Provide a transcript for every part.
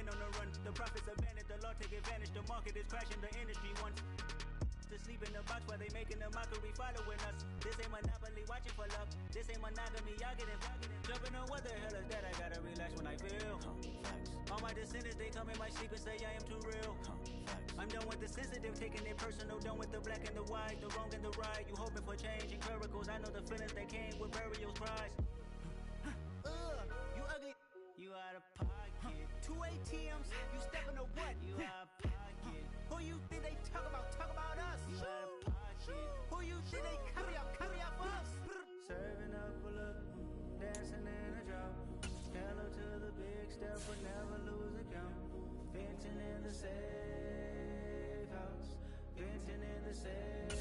men on the run. The profits abandoned, the law take advantage. The market is crashing, the industry wants to sleep in the box while they making a mockery following us. This ain't monopoly watching for love. This ain't monogamy, y'all get it. Jumping on what the hell is that? I gotta relax when I feel. All my descendants, they come in my sleep and say I am too real. I'm done with the sensitive, taking it personal. Done with the black and the white, the wrong and the right. You hoping for change and miracles. I know the feelings that came with burial cries. You ugly. You out of pocket. 2 ATMs, you stepping to what? You out of pocket. Who you think they talk about us? You out of pocket. Who you think they carry up for us? Serving up, pull up, dancing in a drop. Hello to the big step, but never lose a count. Venting in the safe house. Venting in the safe.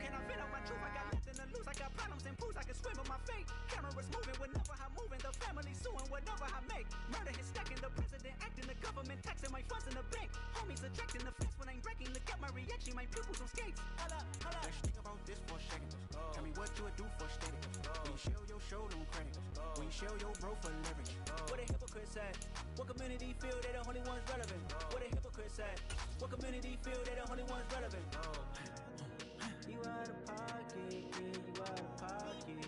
Can I fit out my truth? I got nothing to lose. I got problems and pools. I can swim with my fate. Cameras moving whenever I'm moving. The family suing whatever I make. Murder is stacking. The president acting. The government taxing my funds in the bank. Homies ejecting the fence when I'm breaking. Look at my reaction. My pupils on skates. Holla. Let's think about this for a second. Tell me what you would do for static. When you show your show, don't credit. When you show your bro for leverage. What a hypocrite said. What community feel they the only ones relevant? What a hypocrite said. What community feel they the only ones relevant? You out of pocket, yeah, you out of pocket.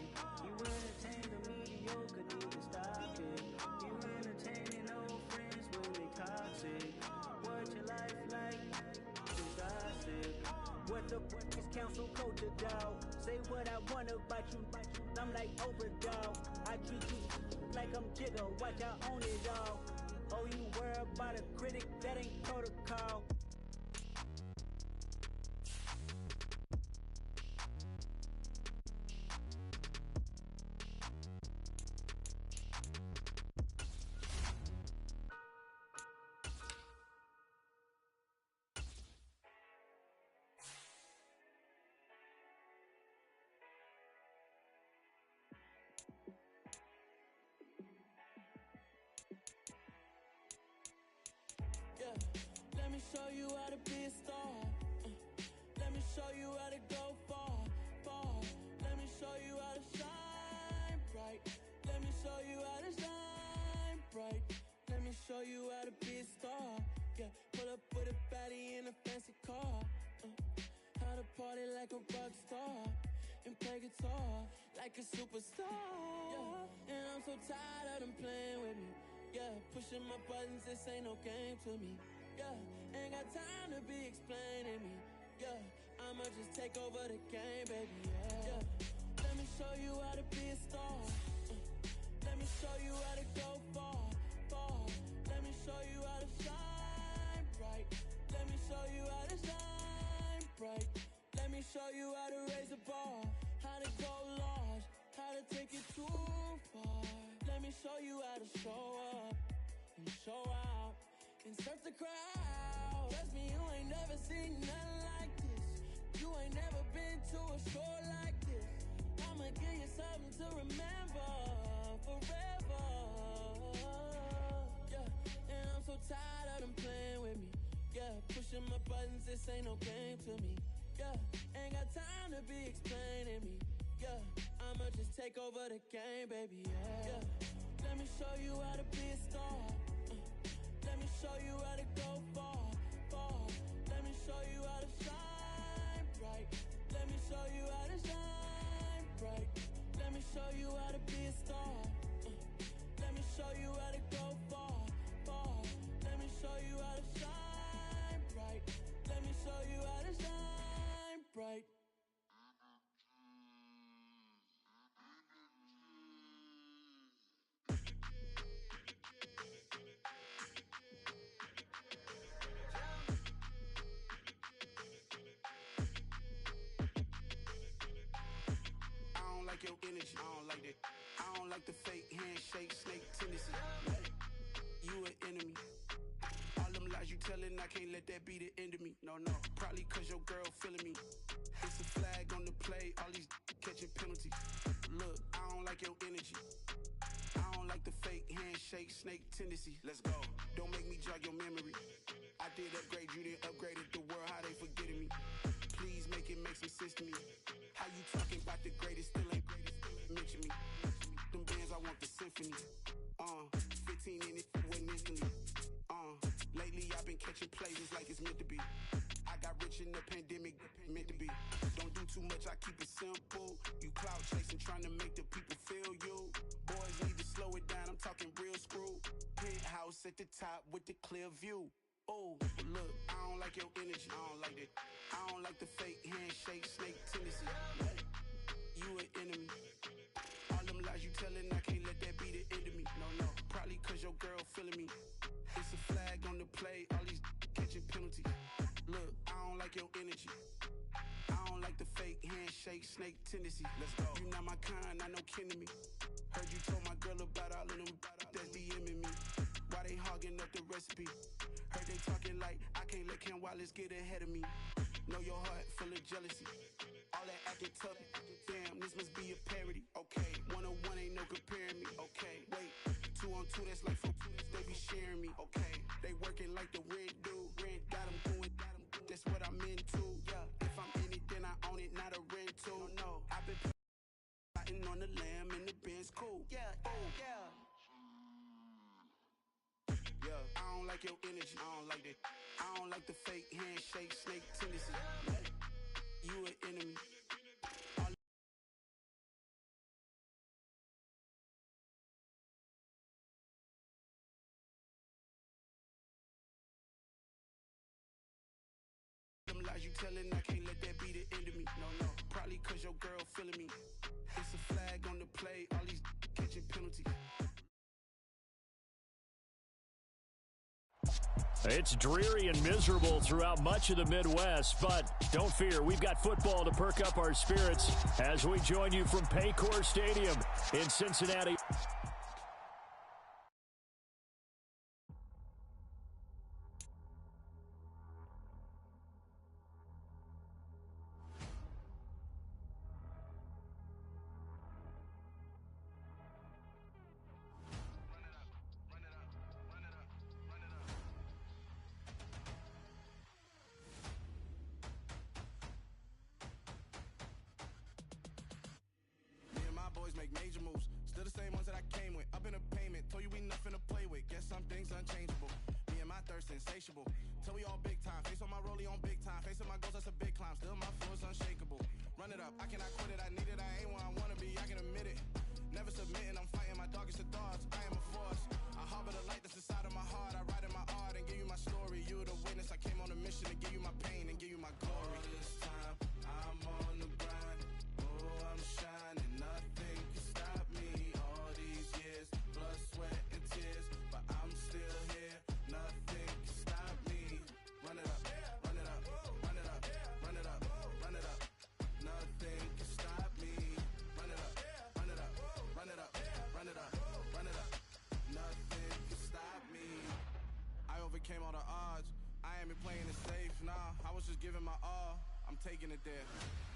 You entertain the mediocre, need to stop it. You entertaining old friends when they toxic. What your life like? You gossip. What the is council culture, dog? Say what I want about you. I'm like overdog. I treat you like I'm Jigga. Watch I own it all. Oh, you worry about a critic? That ain't protocol. Yeah, let me show you how to be a star. Let me show you how to go far, far. Let me show you how to shine bright. Let me show you how to shine bright. Let me show you how to be a star. Yeah, pull up with a baddie in a fancy car. How to party like a rock star and play guitar like a superstar. Yeah, and I'm so tired of them playing with me. Yeah, pushing my buttons, this ain't no game to me. Yeah, ain't got time to be explaining me. Yeah, I'ma just take over the game, baby. Yeah, let me show you how to be a star. Let me show you how to go far, far. Let me show you how to shine bright. Let me show you how to shine bright. Let me show you how to raise a bar, how to go large, how to take it too far. Let me show you how to show up and show out and surf the crowd. Trust me, you ain't never seen nothing like this. You ain't never been to a show like this. I'ma give you something to remember forever. Yeah, and I'm so tired of them playing with me. Yeah, pushing my buttons, this ain't no game to me. Yeah, ain't got time to be explaining me. Yeah, I'ma just take over the game, baby. Yeah, let me show you how to be a star. Let me show you how to go far, far. Let me show you how to shine bright. Let me show you how to shine bright. Let me show you how to be a star. Let me show you how to go far, far. Let me show you how to shine bright. Let me show you how to shine bright. Like your energy, I don't like that. I don't like the fake handshake, snake tendency. You an enemy. All them lies you telling, I can't let that be the end of me. No, probably cause your girl feeling me. It's a flag on the play, all these catching penalties. Look, I don't like your energy. I don't like the fake handshake, snake tendency. Let's go. Don't make me jog your memory. I did upgrade, you didn't upgrade it. The world, how they forgetting me. Please make it make some sense to me. How you talking about the greatest, still ain't greatest, still ain't mention me. Them bands, I want the symphony. 15 in it, went instantly. meant to be. I got rich in the pandemic, meant to be. Don't do too much, I keep it simple. You clout chasing, trying to make the people feel you. Boys need to slow it down, I'm talking real screw. Penthouse at the top with the clear view. Oh, look, I don't like your energy, I don't like it. I don't like the fake handshake, snake tendency. You an enemy. All them lies you telling, I can't let that be the end of me. No, probably cause your girl feeling me. It's a flag on the play, all these catching penalties. Look, I don't like your energy. I don't like the fake handshake, snake tendency. Let's go. You not my kind, I know kin to me. Heard you told my girl about all of them that's DMing me. Why they hogging up the recipe? Heard they talking like I can't let Ken Wallace get ahead of me. Know your heart full of jealousy. All that acting tough, damn, this must be a parody. Okay, 101 ain't no comparing me. Okay, wait, 2 on 2, that's like 4, they be sharing me. Okay, they working like the rent dude. Rent got them going, that's what I'm into. Yeah, if I'm in it, then I own it, not a rental. No, I've been plotting on the lamb and the Benz cool. Yeah, yeah. Yeah, I don't like your energy, I don't like that. I don't like the fake handshake, snake tendency. You an enemy. Them lies you telling, I can't let that be the end of me. No, probably cause your girl feeling me. It's a flag on the play, all these catching penalties. It's dreary and miserable throughout much of the Midwest, but don't fear, we've got football to perk up our spirits as we join you from Paycor Stadium in Cincinnati. Make major moves, still the same ones that I came with. Up in a payment, told you we nothing to play with. Guess some things unchangeable. Me and my thirst insatiable. Till we all big time. Face on my rollie on big time. Facing my goals, that's a big climb. Still my flow is unshakable. Run it up, I cannot quit it. I need it, I ain't where I wanna be. I can admit it. Never submitting, I'm fighting my darkest of thoughts. I am a force. I harbor the light that's inside of my heart. I write in my art and give you my story. You the witness. I came on a mission to give you my pain and give you my glory. All this time, I'm on the grind. Oh, I'm shining. Nothing can stop me. All these years, blood, sweat, and tears, but I'm still here. Nothing can stop me. Run it up, run it up, run it up, run it up, run it up. Nothing can stop me. Run it up, run it up, run it up, run it up, run it up. Nothing can stop me. I overcame all the odds. I ain't been playing it safe, nah. I was just giving my all. I'm taking it there.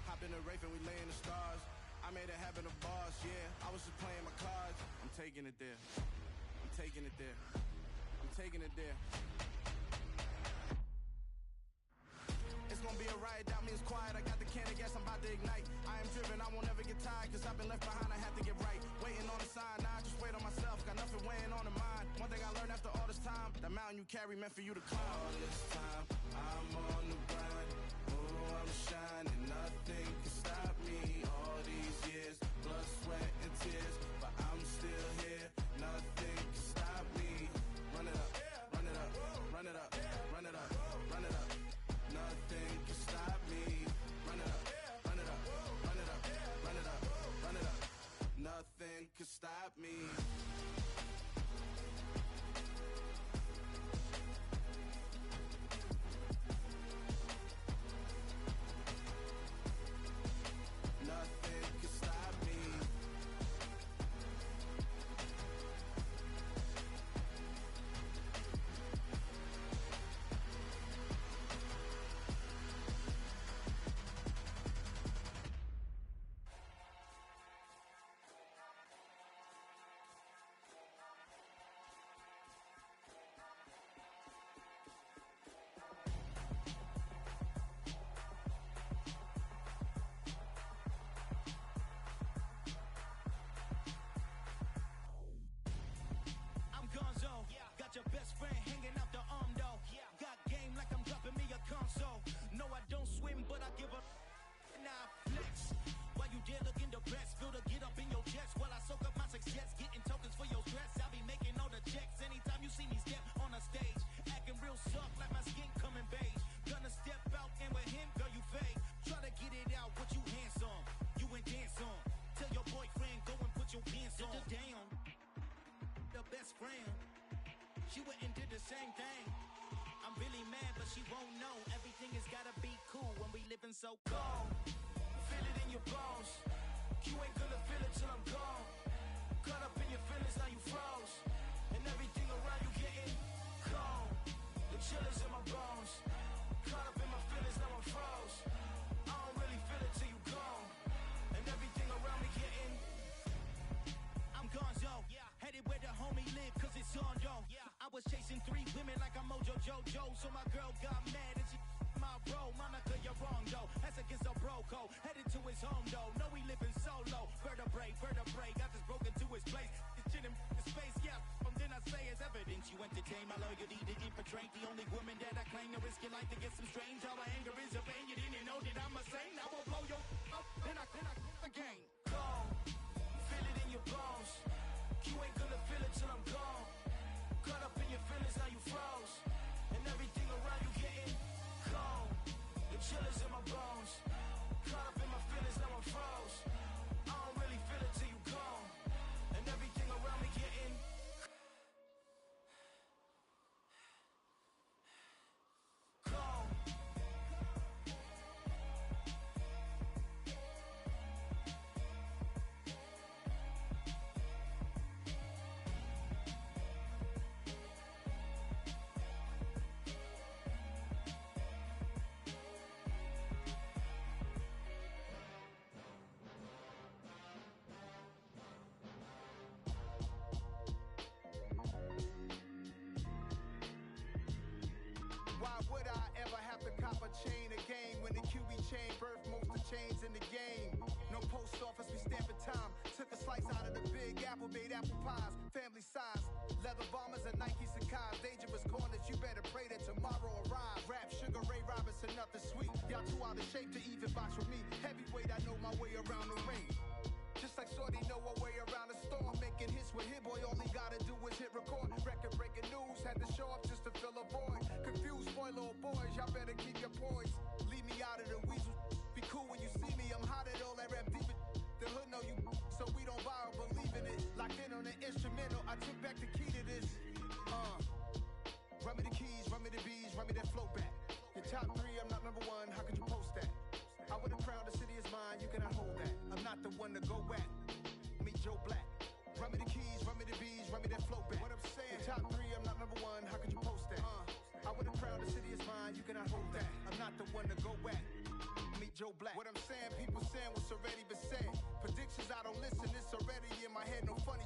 Hop in the Wraith and we lay in the stars. I made it happen, a boss, yeah. I was just playing my cards. I'm taking it there. I'm taking it there. I'm taking it there. It's gonna be a riot, doubt me it's quiet. I got the can of gas, I'm about to ignite. I am driven, I won't ever get tired, cause I've been left behind, I have to get right. Waiting on the sign, now I just wait on myself. Got nothing weighing on the mind. One thing I learned after all this time, the mountain you carry meant for you to climb. All this time, I'm on the grind. Oh, I'm shining, nothing can stop me. All these years, blood, sweat, and tears, but I'm still here. Nothing can stop me. Run it up, run it up, run it up, run it up, run it up. Nothing can stop me. Run it up, run it up, run it up, run it up, run it up. Nothing can stop me. Nothing can stop friend. She went and did the same thing. I'm really mad, but she won't know. Everything has gotta be cool when we living so cold. Feel it in your bones. You ain't gonna feel it till I'm gone. Caught up in your feelings, now you froze. And everything around you getting cold. The chill is in my bones. Caught up in my feelings, now I'm froze. I don't really feel it till you gone. And everything around me getting I'm gonzo. Headed where the homie live, cause it's on, yo. I was chasing 3 women like I'm Mojo Jojo. So my girl got mad and she my bro. Monica, you're wrong, though. That's against a bro code. Headed to his home, though. No, we living solo. Vertebrae. Got this broken to his place. This shit in his face, yeah. From then I say it's evidence. You entertain my loyalty to infiltrate. The only woman that I claim to risk your life to get some strange. All my anger is a pain. You didn't know that I'm a saint. I will blow your up. Then I again. Go. Feel it in your bones. You ain't gonna feel it till I'm gone. Caught up in your feelings, now you froze. And everything around you getting cold. The chill is in my bones. Caught up in my feelings, now I'm froze. I don't really feel it till you gone. And everything around me getting cold. Why would I ever have to cop a chain again when the QB chain birthed most of the chains in the game? No post office, we stamping time. Took a slice out of the big apple, made apple pies, family size. Leather bombers and Nike Sacai's. Dangerous corners, you better pray that tomorrow arrives. Rap, Sugar Ray Robinson, nothing sweet. Y'all too out of shape to even box with me. Heavyweight, I know my way around the ring. Just like Shorty know her way around the storm. Making hits with Hit Boy, all he gotta do is hit record. Record breaking news, had to show up just to fill a void. Confused, spoiled little boys, y'all better keep your poise. Leave me out of the weasel. Be cool when you see me, I'm hot at all that rap deep. The hood know you, so we don't borrow, believe in it. Locked in on the instrumental, I took back the key to this. Run me the keys, run me the bees, run me that flow back. Your top 3, I'm not number 1, how could you post that? I would've crowned the city is mine, you cannot hold that. I'm not the one to go at. Meet Joe Black. Run me the keys, run me the bees, run me that flow back. What I'm saying, your top 3, I'm not number 1, how could you post that? I would've crowned the city is mine, you cannot hold that. I'm not the one to go at. Meet Joe Black. What I'm saying, people saying what's already been said. Predictions, I don't listen, it's already in my head, no funny.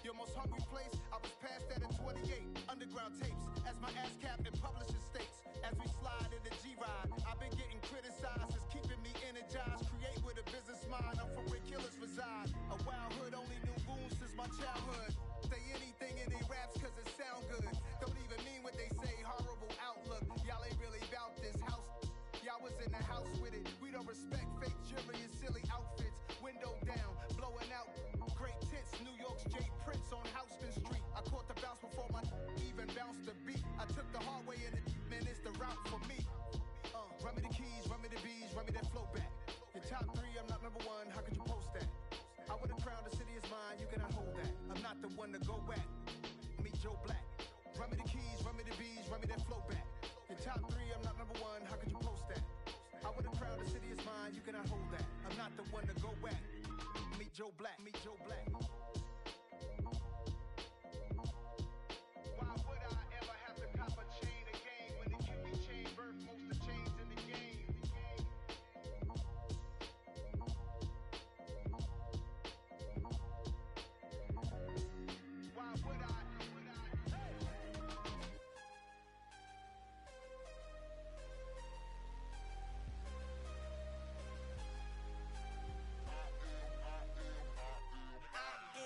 Your most hungry place, I was past that at 28. Underground tapes, as my ass cap in publishing states. As we slide in the G-Ride, I've been getting criticized, it's keeping me energized. Create with a business mind, I'm from where killers reside. A wild hood, only knew goons since my childhood. Say anything in they raps cause it sound good. Don't even mean what they say, horrible outlook. Y'all ain't really about this house. Y'all was in the house with it. We don't respect fake jewelry and silly outfits. Window down, blowing out great tits. New York's J. Prince on Houston Street. I caught the bounce before my even bounced the beat. I took the hard way in it, man, it's the route for me. Run me the keys, run me the bees, run me that flow back. Your top 3, I'm not number 1, how could you post that? I would've crowned the city is mine, you cannot hold that. I'm not the one to go at. Meet Joe Black. Run me the keys, run me the bees, run me that flow back. Your top 3, I'm not number 1, how could you post that? I would've crowned the city is mine, you cannot hold that. I'm not the one to go at. Meet Joe Black, meet Joe Black. Why would I ever have to cop a chain again when the QB chain birthed most of the chains in the game? Why would I?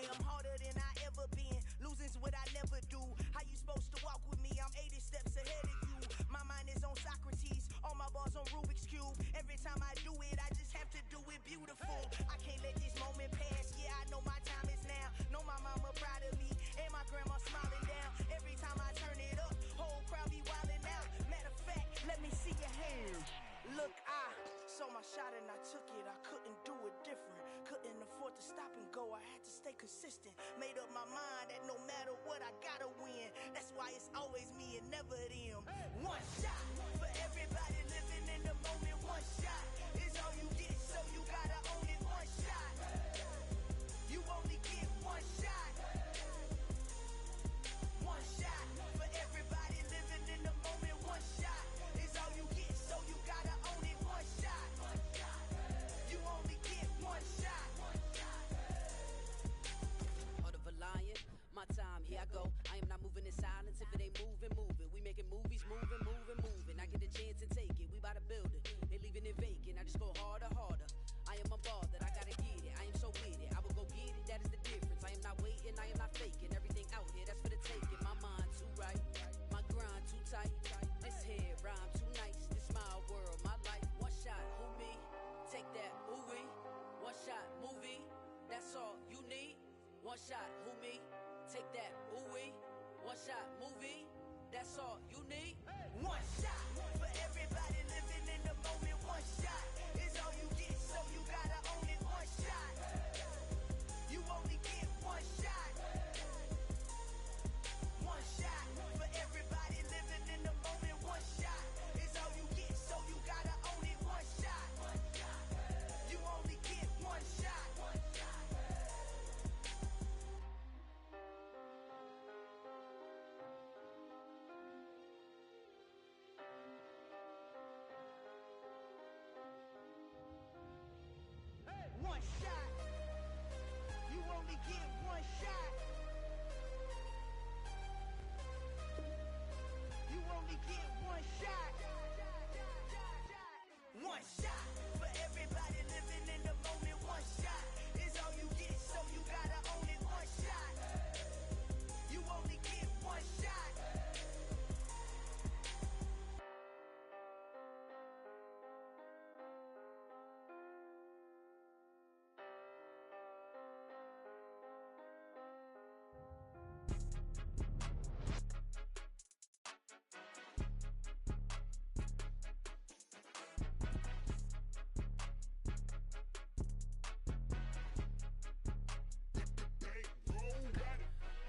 I'm harder than I ever been. Losing's what I never do. How you supposed to walk with me? I'm 80 steps ahead of you. My mind is on Socrates. All my bars on Rubik's Cube. Every time I do it, I just have to do it beautiful. I can't let this moment pass. Yeah, I know my time is now. Know my mama proud of me. And my grandma smiling down. Every time I turn it up, whole crowd be wilding out. Matter of fact, let me see your hands. Look, I saw my shot and I took it. I couldn't do it different. Couldn't afford to stop and go. I had to stay consistent. Made up my mind that no matter what, I gotta moving. I get a chance to take it. We bout to build it. They leaving it vacant. I just go harder. I am unbothered. I gotta get it. I am so with it. I will go get it. That is the difference. I am not waiting. I am not faking. Everything out here, that's for the taking. My mind too right. My grind too tight. This head rhyme too nice. This my world, my life. One shot, who me? Take that, ooh-wee. One shot, movie. That's all you need. One shot, who me? Take that, ooh-wee. One shot, movie. That's all you need. One shot for everybody living in the moment. One shot is all you get, so you gotta own it. One shot. You only get one shot. One shot for everybody living in the moment. One shot is all you get, so you gotta own it. One shot. You only get one shot. One shot. You only get one shot. You only get one shot. One shot for everybody living in the moment. One shot is all you get, so you gotta own it. One shot. You only get one shot.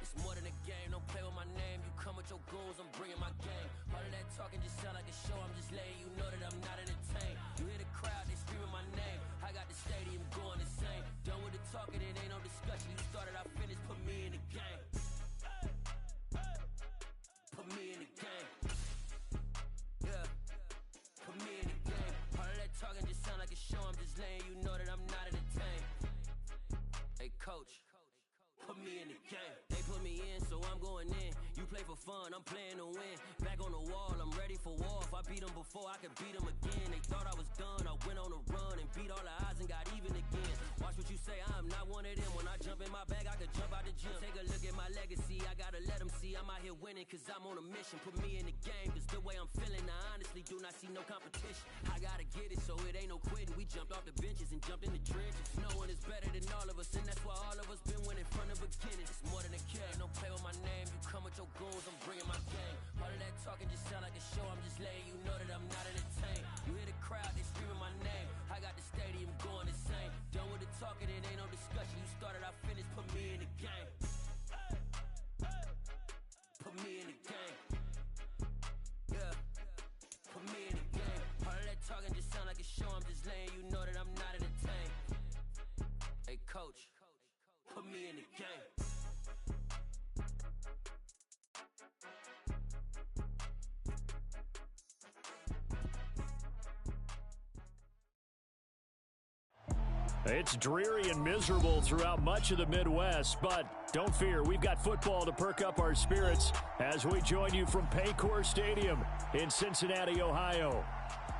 It's more than a game, don't play with my name. You come with your goons, I'm bringing my game. All of that talking just sound like a show, I'm just letting you know that I'm not entertained. You hear the crowd, they screaming my name. I got the stadium going insane. Done with the talking, it ain't no discussion. You started, I finished, put me in the game. Put me in the game. Yeah, put me in the game. All of that talking just sound like a show, I'm just letting you know that I'm not entertained. Hey coach, put me in the game. They put me in, so I'm going in. You play for fun, I'm playing to win. Back on the wall, I'm ready for war. If I beat them before, I could beat them again. They thought I was done, I went on a run and beat all the odds and got even again. Watch what you say, I'm not one of them. When I jump in my bag, I could jump out the gym. Take a look at my legacy, I gotta let them see I'm out here winning, cause I'm on a mission. Put me in the game, cause the way I'm feeling, I honestly do not see no competition. I gotta get it, so it ain't no quitting. We jumped off the benches and jumped in the trenches. No one is better than all of us, and that's why all of us been winning from the beginning. It's more than a game, don't play with my name. You come with your goons, I'm bringing my game. All of that talking just sound like a show, I'm just letting you know that I'm not entertained. You hear the crowd, they screaming my name. I got the stadium going insane. Done with the talking, it ain't no discussion. You started, I finished, put me in the game. Put me in the game. Yeah, put me in the game. All of that talking just sound like a show, I'm just letting you know that I'm not entertained. Hey coach, put me in the game. It's dreary and miserable throughout much of the Midwest, but don't fear, we've got football to perk up our spirits as we join you from Paycor Stadium in Cincinnati, Ohio.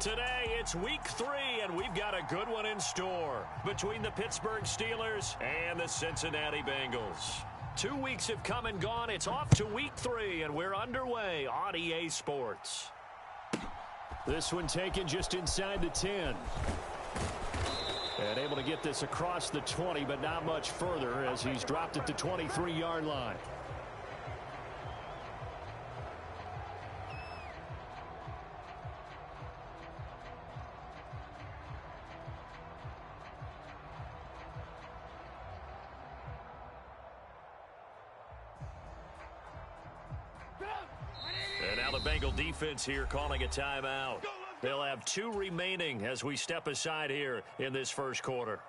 Today, it's week 3, and we've got a good one in store between the Pittsburgh Steelers and the Cincinnati Bengals. 2 weeks have come and gone. It's off to week 3, and we're underway on EA Sports. This one taken just inside the 10. And able to get this across the 20, but not much further as he's dropped at the 23-yard line. And now the Bengal defense here calling a timeout. They'll have 2 remaining as we step aside here in this first quarter.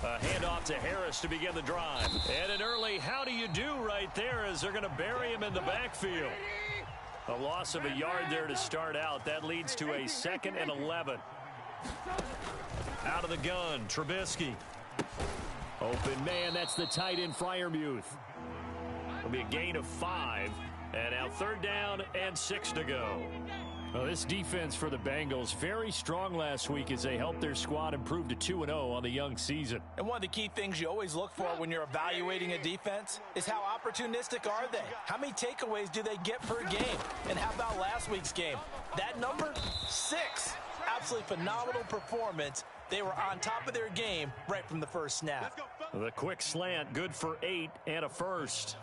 A handoff to Harris to begin the drive. And an early how do you do right there as they're going to bury him in the backfield. A loss of a yard there to start out. That leads to a 2nd and 11. Out of the gun, Trubisky. Open man, that's the tight end, Freiermuth. It'll be a gain of 5. And now 3rd down and 6 to go. Well, this defense for the Bengals, very strong last week as they helped their squad improve to 2-0 on the young season. And one of the key things you always look for when you're evaluating a defense is how opportunistic are they? How many takeaways do they get per game? And how about last week's game? That number, 6. Absolutely phenomenal performance. They were on top of their game right from the first snap. The quick slant, good for 8 and a first.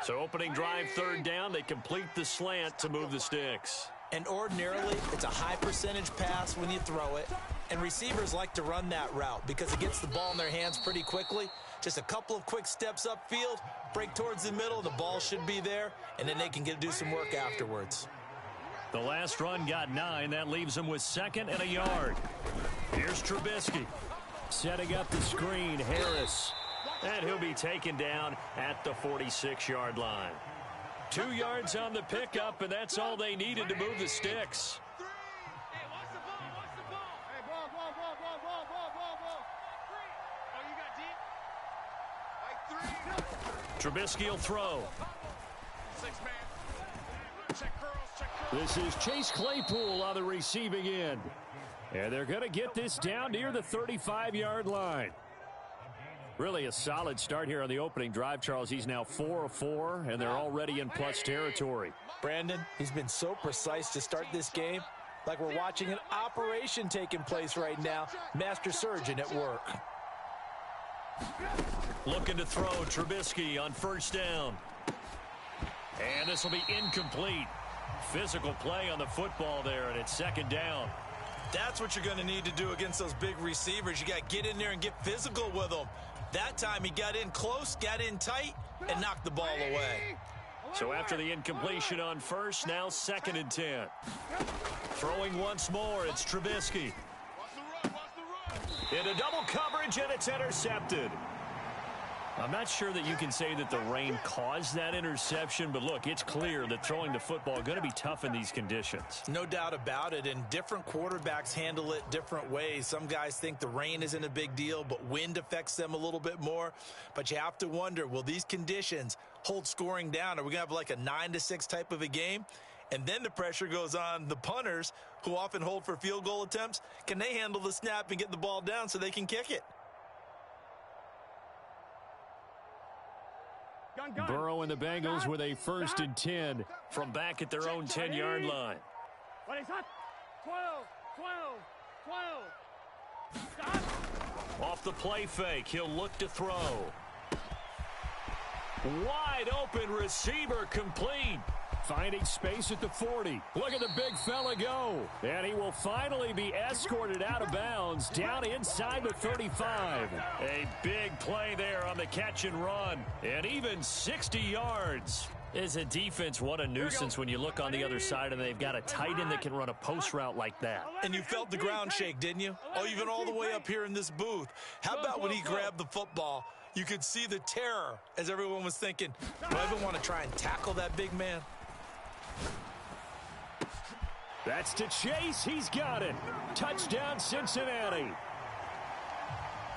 So opening drive, 3rd down, they complete the slant to move the sticks. And ordinarily, it's a high percentage pass when you throw it. And receivers like to run that route because it gets the ball in their hands pretty quickly. Just a couple of quick steps upfield, break towards the middle, the ball should be there, and then they can do some work afterwards. The last run got 9. That leaves them with 2nd and a yard. Here's Trubisky. Setting up the screen, Harris. And he'll be taken down at the 46-yard line. 2 yards on the pickup, and that's all they needed to move the sticks. Hey, watch the ball, watch the ball. Hey, ball. Oh, you got deep? Like 3. Trubisky will throw. 6-man. Check curls. This is Chase Claypool on the receiving end. And they're going to get this down near the 35-yard line. Really a solid start here on the opening drive, Charles. He's now 4 of 4, and they're already in plus territory. Brandon, he's been so precise to start this game, like we're watching an operation taking place right now. Master surgeon at work. Looking to throw, Trubisky on 1st down. And this will be incomplete. Physical play on the football there, and it's 2nd down. That's what you're going to need to do against those big receivers. You got to get in there and get physical with them. That time he got in close, got in tight, and knocked the ball away. So after the incompletion on 1st, now 2nd and 10. Throwing once more, it's Trubisky. Into double coverage, and it's intercepted. I'm not sure that you can say that the rain caused that interception, but look, it's clear that throwing the football is going to be tough in these conditions. No doubt about it, and different quarterbacks handle it different ways. Some guys think the rain isn't a big deal, but wind affects them a little bit more. But you have to wonder, will these conditions hold scoring down? Are we going to have like a 9-6 type of a game? And then the pressure goes on the punters, who often hold for field goal attempts. Can they handle the snap and get the ball down so they can kick it? Burrow and the Bengals with a 1st and 10 from back at their own 10-yard line. 12. Stop. Off the play fake, he'll look to throw. Wide open receiver, complete. Finding space at the 40. Look at the big fella go. And he will finally be escorted out of bounds down inside the 35. A big play there on the catch and run. And even 60 yards. As a defense, what a nuisance when you look on the other side and they've got a tight end that can run a post route like that. And you felt the ground shake, didn't you? Oh, even all the way up here in this booth. How about when he grabbed the football? You could see the terror as everyone was thinking, do I even want to try and tackle that big man? That's to Chase. He's got it. Touchdown, Cincinnati.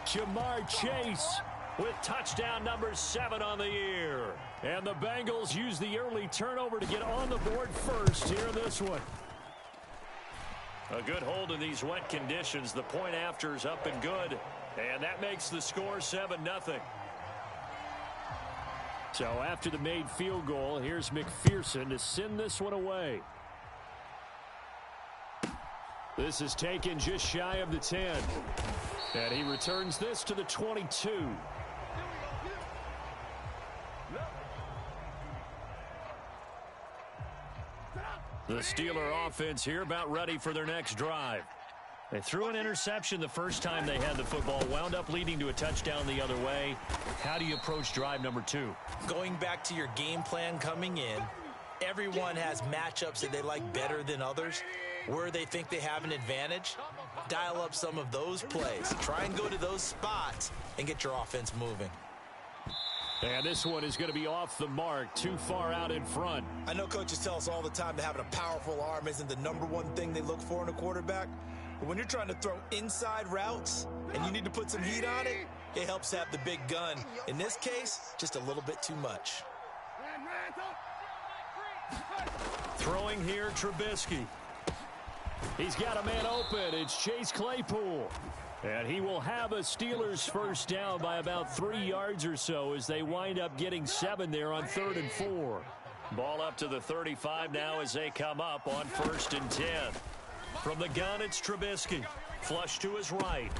Jamar Chase with touchdown number 7 on the year. And the Bengals use the early turnover to get on the board first here in this one. A good hold in these wet conditions. The point after is up and good. And that makes the score 7-0. So after the made field goal, here's McPherson to send this one away. This is taken just shy of the 10. And he returns this to the 22. The Steeler offense here about ready for their next drive. They threw an interception the first time they had the football, wound up leading to a touchdown the other way. How do you approach drive number 2? Going back to your game plan coming in, everyone has matchups that they like better than others. Where they think they have an advantage, dial up some of those plays. Try and go to those spots and get your offense moving. And this one is going to be off the mark, too far out in front. I know coaches tell us all the time that having a powerful arm isn't the #1 thing they look for in a quarterback. But when you're trying to throw inside routes and you need to put some heat on it, it helps have the big gun. In this case, just a little bit too much. Throwing here, Trubisky. He's got a man open. It's Chase Claypool. And he will have a Steelers first down by about 3 yards or so as they wind up getting 7 there on 3rd and 4. Ball up to the 35 now as they come up on 1st and 10. From the gun, it's Trubisky. Flush to his right.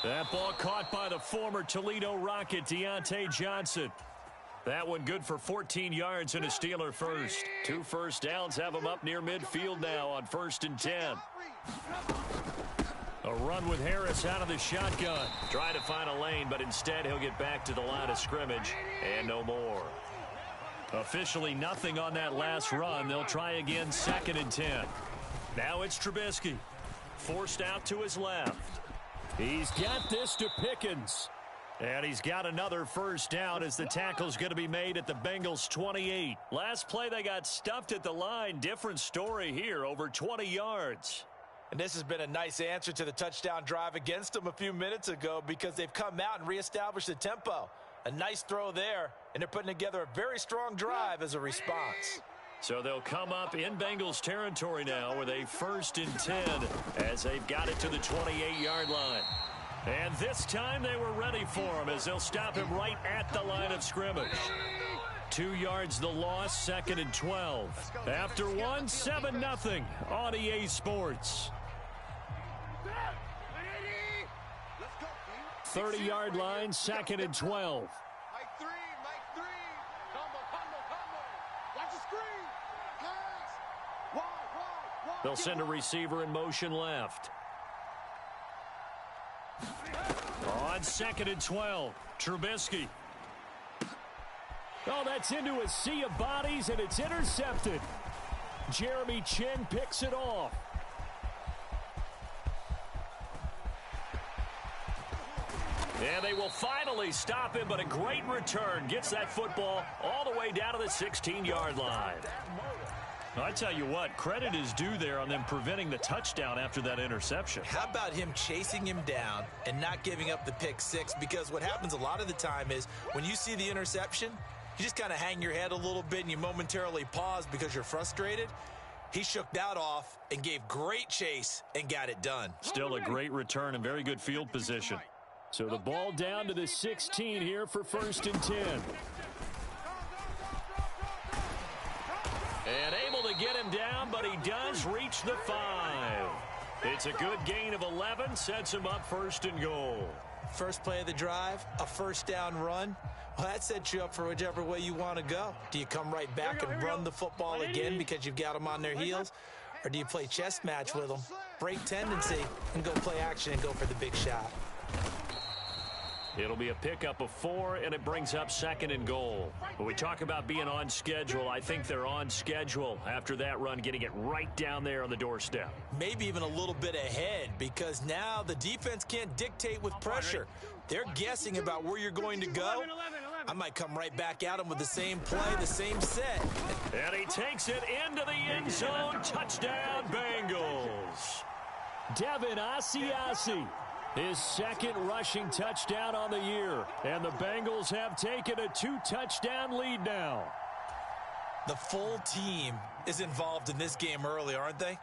That ball caught by the former Toledo Rocket, Deontay Johnson. That one good for 14 yards and a Steeler first. 2 first downs have him up near midfield now on 1st and 10. A run with Harris out of the shotgun. Trying to find a lane, but instead he'll get back to the line of scrimmage and no more. Officially nothing on that last run. They'll try again 2nd and 10. Now it's Trubisky. Forced out to his left. He's got this to Pickens. And he's got another first down as the tackle's going to be made at the Bengals 28. Last play they got stuffed at the line. Different story here, over 20 yards. And this has been a nice answer to the touchdown drive against them a few minutes ago because they've come out and reestablished the tempo. A nice throw there, and they're putting together a very strong drive as a response. So they'll come up in Bengals territory now with a 1st and 10 as they've got it to the 28-yard line. And this time they were ready for him as they'll stop him right at the line of scrimmage. 2 yards the loss, 2nd and 12. After one, 7-0 on EA Sports. 30-yard line, 2nd and 12. They'll send a receiver in motion left. On 2nd and 12, Trubisky. Oh, that's into a sea of bodies, and it's intercepted. Jeremy Chin picks it off. And they will finally stop him, but a great return. Gets that football all the way down to the 16-yard line. I tell you what, credit is due there on them preventing the touchdown after that interception. How about him chasing him down and not giving up the pick six? Because what happens a lot of the time is when you see the interception, you just kind of hang your head a little bit and you momentarily pause because you're frustrated. He shook that off and gave great chase and got it done. Still a great return and very good field position. So the ball down to the 16 here for 1st and 10. And able to get him down, but he does reach the 5. It's a good gain of 11, sets him up 1st and goal. First play of the drive, a first down run. Well, that sets you up for whichever way you want to go. Do you come right back and run the football again because you've got them on their heels? Or do you play chess match with them, break tendency, and go play action and go for the big shot? It'll be a pickup of 4, and it brings up 2nd and goal. When we talk about being on schedule, I think they're on schedule after that run, getting it right down there on the doorstep. Maybe even a little bit ahead, because now the defense can't dictate with pressure. They're guessing about where you're going to go. I might come right back at them with the same play, the same set. And he takes it into the end zone. Touchdown, Bengals. Devin Asiasi. His 2nd rushing touchdown on the year. And the Bengals have taken a 2-touchdown lead now. The full team is involved in this game early, aren't they?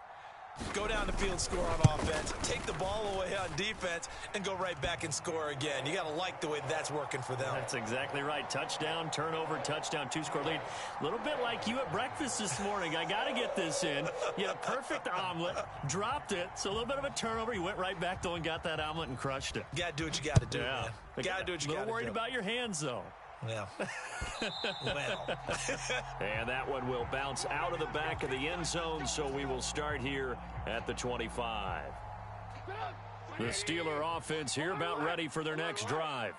Go down the field, score on offense, take the ball away on defense, and go right back and score again. You got to like the way that's working for them. That's exactly right. Touchdown, turnover, touchdown, 2-score lead. A little bit like you at breakfast this morning. I got to get this in. You had a perfect omelet, dropped it. So a little bit of a turnover. You went right back, though, and got that omelet and crushed it. You got to do what you got to do, man. You got to do what you got to do. A little worried about your hands, though. Well. And that one will bounce out of the back of the end zone, so we will start here at the 25. The Steeler offense here about ready for their next drive.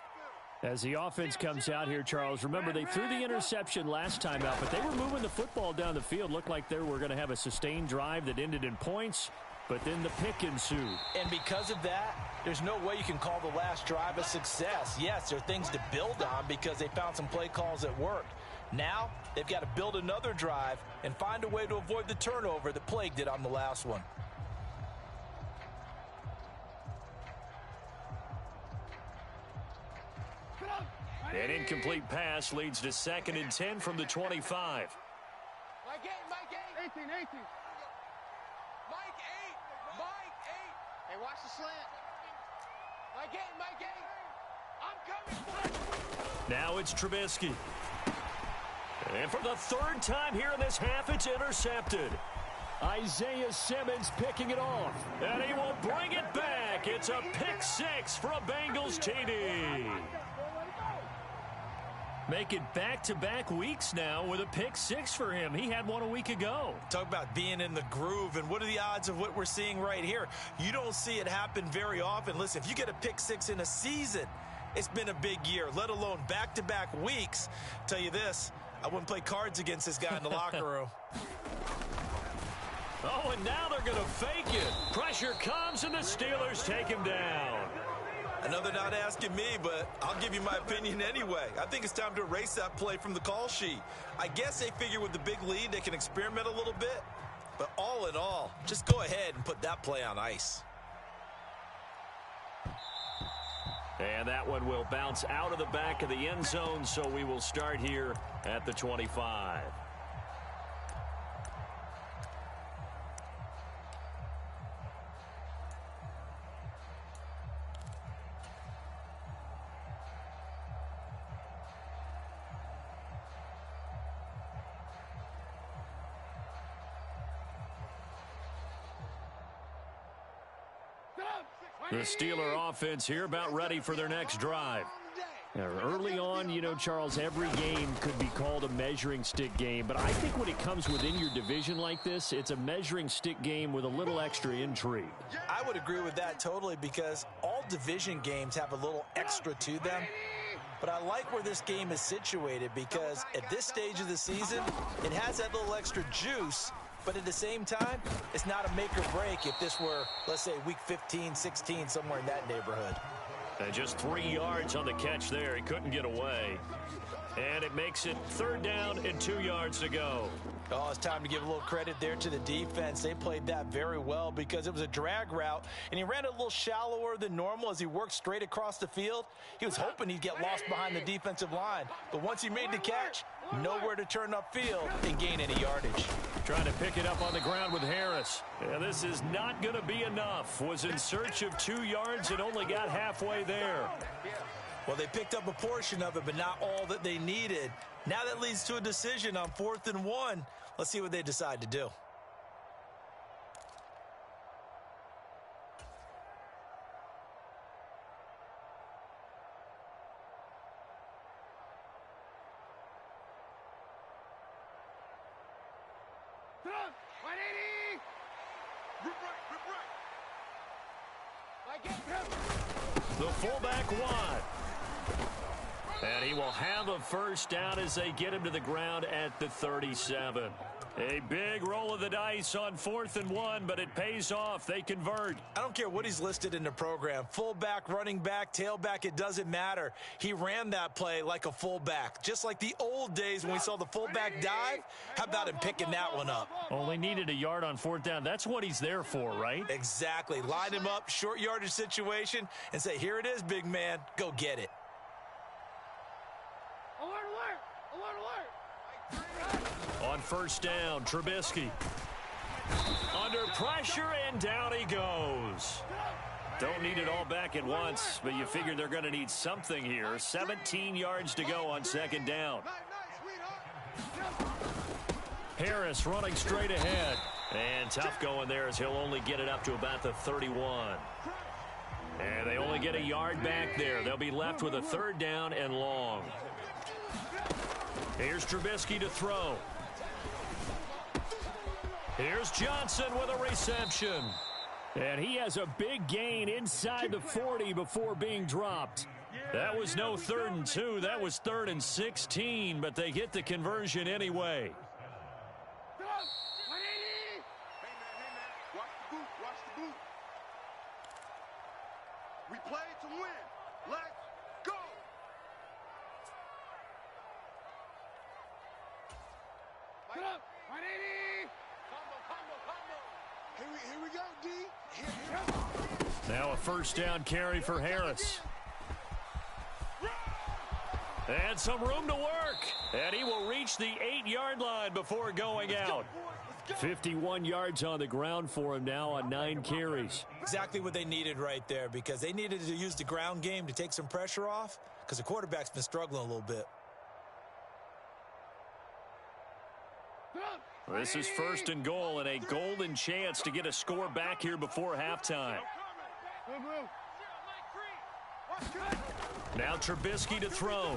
As the offense comes out here, Charles, remember they threw the interception last time out, but they were moving the football down the field. Looked like they were going to have a sustained drive that ended in points. but then the pick ensued. And because of that, there's no way you can call the last drive a success. Yes, there are things to build on because they found some play calls that worked. Now, they've got to build another drive and find a way to avoid the turnover that plagued it on the last one. An incomplete pass leads to 2nd and 10 from the 25. Mike 8. 18. Mike 8. Hey, watch the slant. Mike 8. I'm coming. Now it's Trubisky. And for the 3rd time here in this half, it's intercepted. Isaiah Simmons picking it off. And he will bring it back. It's a pick 6 for a Bengals TD. Make it back-to-back weeks now with a pick 6 for him. He had one a week ago. Talk about being in the groove, and what are the odds of what we're seeing right here? You don't see it happen very often. Listen, if you get a pick 6 in a season, it's been a big year, let alone back-to-back weeks. Tell you this, I wouldn't play cards against this guy in the locker room. Oh, and now they're going to fake it. Pressure comes, and the Steelers take him down. Another not asking me, but I'll give you my opinion anyway. I think it's time to erase that play from the call sheet. I guess they figure with the big lead they can experiment a little bit. But all in all, just go ahead and put that play on ice. And that one will bounce out of the back of the end zone, so we will start here at the 25. The Steeler offense here about ready for their next drive. Now, early on, you know, Charles, every game could be called a measuring stick game, but I think when it comes within your division like this, it's a measuring stick game with a little extra intrigue. I would agree with that totally because all division games have a little extra to them. But I like where this game is situated because at this stage of the season, it has that little extra juice. But at the same time, it's not a make or break if this were, let's say, week 15, 16, somewhere in that neighborhood. And just 3 yards on the catch there. He couldn't get away. And it makes it 3rd down and 2 yards to go. Oh, it's time to give a little credit there to the defense. They played that very well because it was a drag route, and he ran it a little shallower than normal as he worked straight across the field. He was hoping he'd get lost behind the defensive line, but once he made the catch, nowhere to turn upfield and gain any yardage. Trying to pick it up on the ground with Harris. Yeah, this is not going to be enough. Was in search of 2 yards and only got halfway there. Well, they picked up a portion of it, but not all that they needed. Now that leads to a decision on 4th and 1. Let's see what they decide to do. The fullback wide. And he will have a first down as they get him to the ground at the 37. A big roll of the dice on 4th and 1, but it pays off. They convert. I don't care what he's listed in the program. Fullback, running back, tailback, it doesn't matter. He ran that play like a fullback. Just like the old days when we saw the fullback dive. How about him picking that one up? Only needed a yard on 4th down. That's what he's there for, right? Exactly. Line him up, short yardage situation, and say, here it is, big man. Go get it. On 1st down, Trubisky. Under pressure, and down he goes. Don't need it all back at once, but you figure they're going to need something here. 17 yards to go on 2nd down. Harris running straight ahead. And tough going there as he'll only get it up to about the 31. And they only get a yard back there. They'll be left with a 3rd down and long. Here's Trubisky to throw. Here's Johnson with a reception. And he has a big gain inside the 40 before being dropped. That was no 3rd and 2. That was 3rd and 16, but they get the conversion anyway. We play to win. Let's go. Get up. 180. Combo. Here we go, D. Here. Now a first down carry for Harris. And some room to work. And he will reach the 8-yard line before going out. 51 yards on the ground for him now on 9 carries. Exactly what they needed right there, because they needed to use the ground game to take some pressure off, because the quarterback's been struggling a little bit. This is 1st and goal, and a golden chance to get a score back here before halftime. Now Trubisky to throw.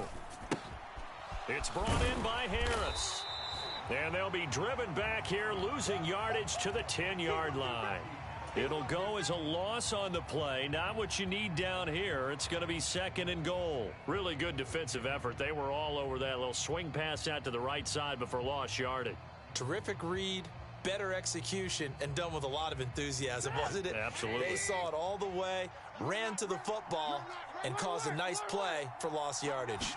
It's brought in by Harris. And they'll be driven back here, losing yardage to the 10-yard line. It'll go as a loss on the play. Not what you need down here. It's going to be 2nd and goal. Really good defensive effort. They were all over that little swing pass out to the right side before lost yardage. Terrific read, better execution, and done with a lot of enthusiasm, wasn't it? Absolutely. They saw it all the way, ran to the football, and caused a nice play for lost yardage.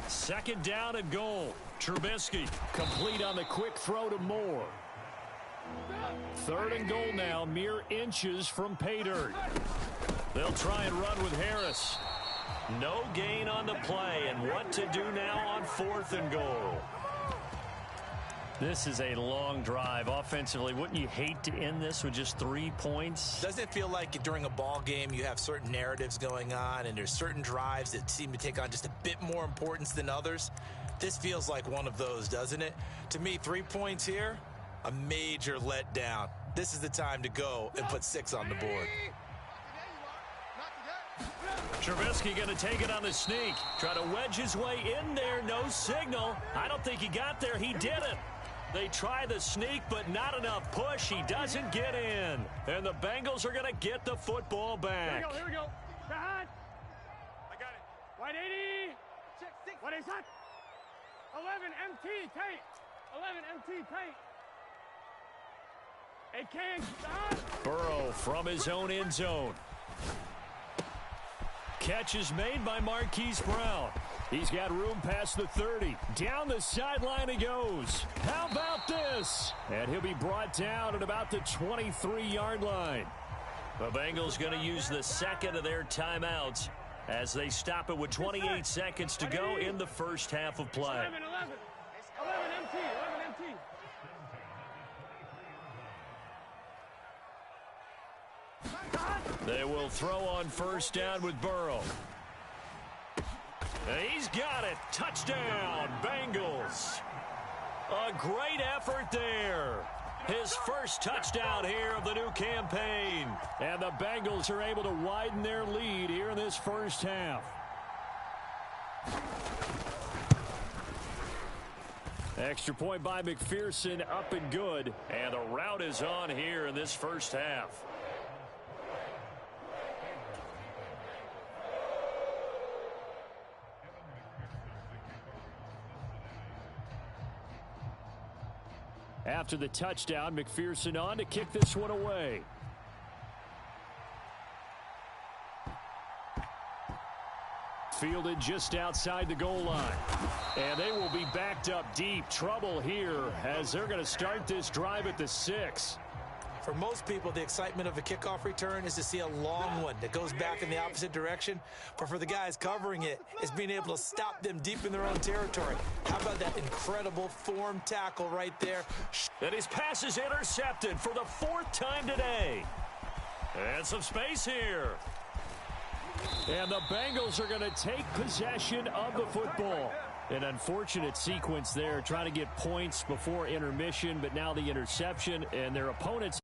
2nd down and goal. Trubisky complete on the quick throw to Moore. 3rd and goal now, mere inches from pay dirt. They'll try and run with Harris. No gain on the play, and what to do now on 4th and goal. This is a long drive offensively. Wouldn't you hate to end this with just 3 points? Doesn't it feel like during a ball game you have certain narratives going on and there's certain drives that seem to take on just a bit more importance than others? This feels like one of those, doesn't it? To me, 3 points here, a major letdown. This is the time to go and put 6 on the board. Trubisky going to take it on the sneak. Try to wedge his way in there. No signal. I don't think he got there. He didn't. They try the sneak, but not enough push. He doesn't get in. And the Bengals are going to get the football back. Here we go. Behind. I got it. 180. Check 6. What is that? 11 MT tape. 11 MT tape. It can't. Burrow from his own end zone. Catch is made by Marquise Brown. He's got room past the 30. Down the sideline he goes. How about this? And he'll be brought down at about the 23-yard line. The Bengals going to use the 2nd of their timeouts as they stop it with 28 seconds to go in the first half of play. 11 MT. 11 MT. They will throw on 1st down with Burrow. He's got it. Touchdown, Bengals. A great effort there. His first touchdown here of the new campaign. And the Bengals are able to widen their lead here in this first half. Extra point by McPherson, up and good. And the route is on here in this first half. After the touchdown, McPherson on to kick this one away. Fielded just outside the goal line. And they will be backed up deep. Trouble here as they're going to start this drive at the 6. For most people, the excitement of a kickoff return is to see a long one that goes back in the opposite direction. But for the guys covering it, it's being able to stop them deep in their own territory. How about that incredible form tackle right there? And his pass is intercepted for the 4th time today. And some space here. And the Bengals are going to take possession of the football. An unfortunate sequence there, trying to get points before intermission, but now the interception, and their opponents